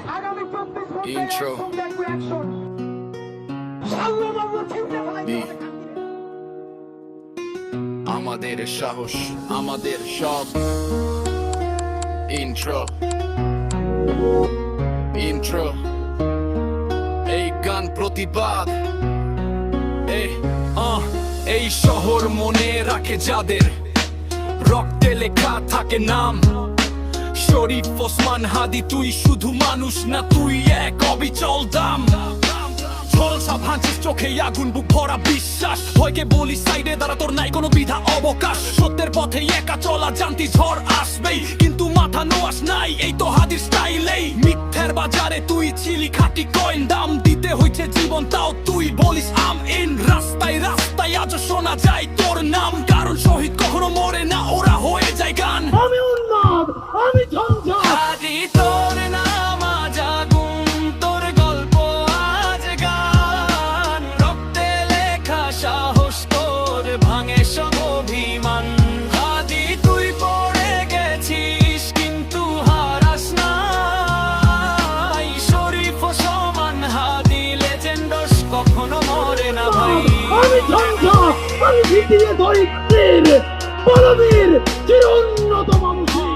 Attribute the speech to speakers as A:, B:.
A: Intro. আমাদের সাহস, আমাদের সব। ইন্ট্রো ইন্ট্রো এই গান প্রতিবাদ। এই শহর মনে রাখে যাদের রক্তে লেখা থাকে নাম। শরীফ ওসমান হাদি, তুই শুধু মানুষ না, তুই এক অবিচল দাম। ঝলসা ভাঙছিস চোখে আগুন, বুক ভরা বিশ্বাস। ভয়কে বলি সাইডে দাঁড়া, তোর নাই কোনো বিধা অবকাশ। সত্যের পথে একা চলা জানতি ঝড় আসবেই, কিন্তু মাথা নোয়াস নাই, এই তো হাদির স্টাইলেই। মিথ্যের বাজারে তুই ছিলি খাঁটি কয়েন, দাম দিতে হইছে জীবন, তাও তুই বলিস আম ইন। রাস্তায় রাস্তায় আজও শোনা যায় তোর নাম, কারণ শহীদ কখনো মরে না, ওরা হয়ে যায় গান।
B: আমি উন্মাদ, আমি ঝঞ্ঝা।
A: হাদি তোর নাম আজ আগুন, তোর গল্প আজ গান। রক্তে লেখা সাহস তোর, ভাঙে সব অভিমান। হাদি তুই পড়ে গেছিস কিন্তু হারাস নাই। শরীফ ওসমান হাদি লেজেন্ডস, কখনো মরে না ভাই।
B: আমি ঝঞ্ঝা, আমি ভিটিয়ে ধরি তীর, বলবীর চির উন্নত মানুষের।